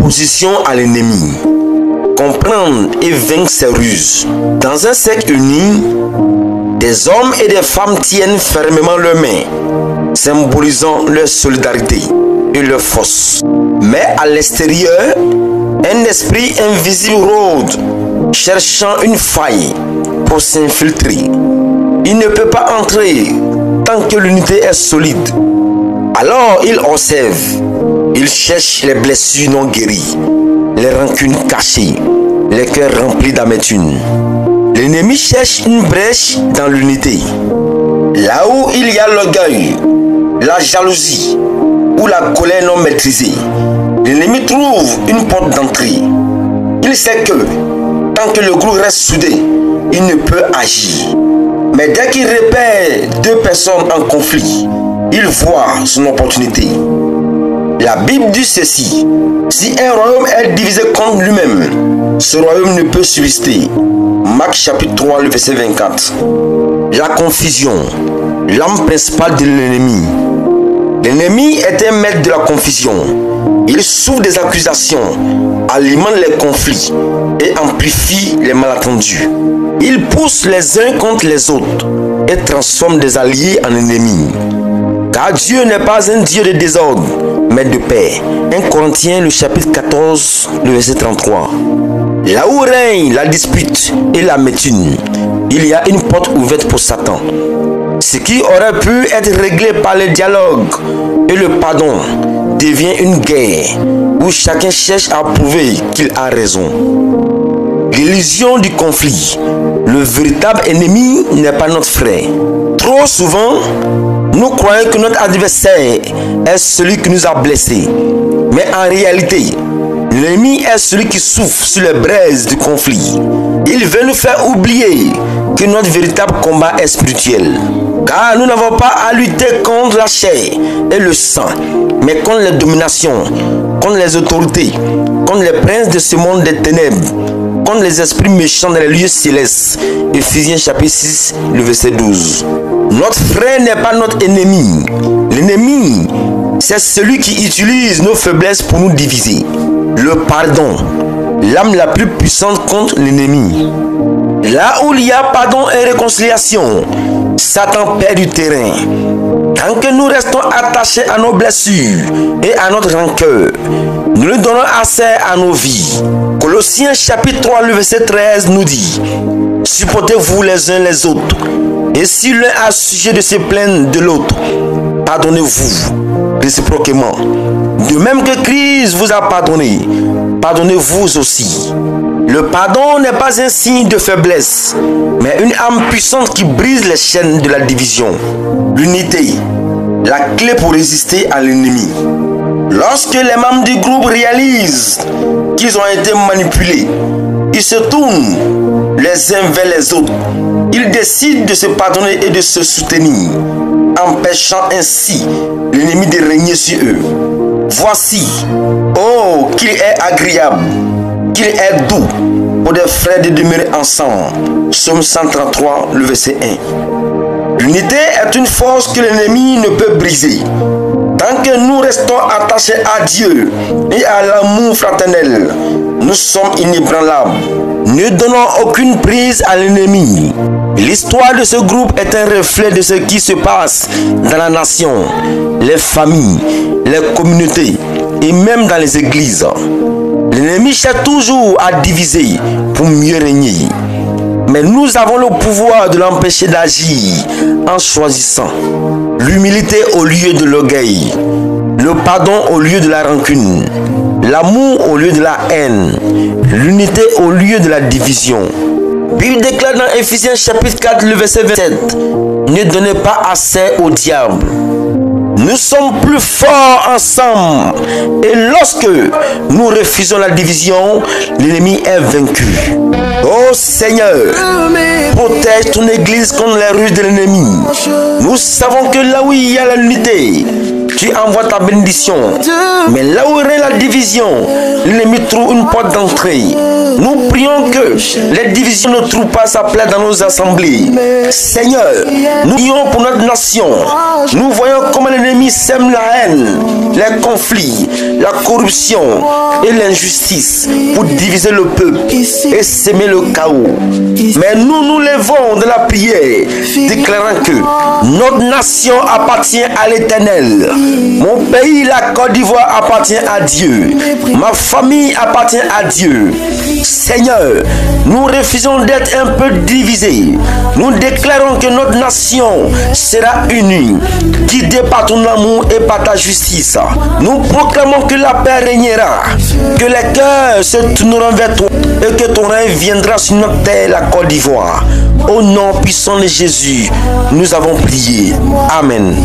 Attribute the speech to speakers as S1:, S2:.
S1: opposition à l'ennemi, comprendre et vaincre ses ruses. Dans un cercle uni, des hommes et des femmes tiennent fermement leurs mains, symbolisant leur solidarité et leur force. Mais à l'extérieur, un esprit invisible rôde, cherchant une faille pour s'infiltrer. Il ne peut pas entrer tant que l'unité est solide. Alors il observe, il cherche les blessures non guéries, les rancunes cachées, les cœurs remplis d'amertume. L'ennemi cherche une brèche dans l'unité. Là où il y a l'orgueil, la jalousie ou la colère non maîtrisée, l'ennemi trouve une porte d'entrée. Il sait que, tant que le groupe reste soudé, il ne peut agir. Mais dès qu'il repère deux personnes en conflit, il voit son opportunité. La Bible dit ceci: si un royaume est divisé contre lui-même, ce royaume ne peut subsister. Marc chapitre 3, le verset 24. La confusion, l'âme principale de l'ennemi. L'ennemi est un maître de la confusion. Il souffre des accusations, alimente les conflits et amplifie les malentendus. Il pousse les uns contre les autres et transforme des alliés en ennemis. Car Dieu n'est pas un Dieu de désordre, mais de paix. 1 Corinthiens, le chapitre 14, le verset 33. Là où règne la dispute et l'amertume, il y a une porte ouverte pour Satan. Ce qui aurait pu être réglé par le dialogue et le pardon devient une guerre où chacun cherche à prouver qu'il a raison. L'illusion du conflit. Le véritable ennemi n'est pas notre frère. Trop souvent, nous croyons que notre adversaire est celui qui nous a blessés. Mais en réalité, l'ennemi est celui qui souffle sur les braises du conflit. Il veut nous faire oublier que notre véritable combat est spirituel. Car nous n'avons pas à lutter contre la chair et le sang, mais contre les dominations, contre les autorités, contre les princes de ce monde des ténèbres, contre les esprits méchants dans les lieux célestes. Ephésiens chapitre 6, le verset 12. Notre frère n'est pas notre ennemi. L'ennemi, c'est celui qui utilise nos faiblesses pour nous diviser. Le pardon, l'arme la plus puissante contre l'ennemi. Là où il y a pardon et réconciliation, Satan perd du terrain. Tant que nous restons attachés à nos blessures et à notre rancœur, nous lui donnons accès à nos vies. Colossiens chapitre 3, le verset 13 nous dit: supportez-vous les uns les autres, et si l'un a sujet de se plaindre de l'autre, pardonnez-vous réciproquement. De même que Christ vous a pardonné, pardonnez-vous aussi. Le pardon n'est pas un signe de faiblesse, mais une arme puissante qui brise les chaînes de la division. L'unité, la clé pour résister à l'ennemi. Lorsque les membres du groupe réalisent qu'ils ont été manipulés, ils se tournent les uns vers les autres. Ils décident de se pardonner et de se soutenir, empêchant ainsi l'ennemi de régner sur eux. Voici, oh, qu'il est agréable, qu'il est doux pour des frères de demeurer ensemble. Psaume 133, le verset 1. L'unité est une force que l'ennemi ne peut briser. Tant que nous restons attachés à Dieu et à l'amour fraternel, nous sommes inébranlables. Ne donnons aucune prise à l'ennemi. L'histoire de ce groupe est un reflet de ce qui se passe dans la nation, les familles, les communautés et même dans les églises. L'ennemi cherche toujours à diviser pour mieux régner. Mais nous avons le pouvoir de l'empêcher d'agir en choisissant l'humilité au lieu de l'orgueil, le pardon au lieu de la rancune, l'amour au lieu de la haine, l'unité au lieu de la division. Bible déclare dans Ephésiens chapitre 4, le verset 27, ne donnez pas accès au diable. Nous sommes plus forts ensemble. Et lorsque nous refusons la division, l'ennemi est vaincu. Oh Seigneur, protège ton église contre les ruses de l'ennemi. Nous savons que là où il y a l'unité, tu envoies ta bénédiction. Mais là où règne la division, l'ennemi trouve une porte d'entrée. Nous prions que les divisions ne trouvent pas sa place dans nos assemblées. Seigneur, nous prions pour notre nation. Nous voyons comment l'ennemi sème la haine, les conflits, la corruption et l'injustice pour diviser le peuple et s'aimer le chaos. Mais nous nous levons de la prière, déclarant que notre nation appartient à l'Éternel. Mon pays, la Côte d'Ivoire, appartient à Dieu. Ma famille appartient à Dieu. Seigneur, nous refusons d'être un peu divisés. Nous déclarons que notre nation sera unie, guidée par ton amour et par ta justice. Nous proclamons que la paix régnera, que les cœurs se tourneront vers toi et que ton règne viendra sur notre terre, la Côte d'Ivoire. Au nom puissant de Jésus, nous avons prié. Amen.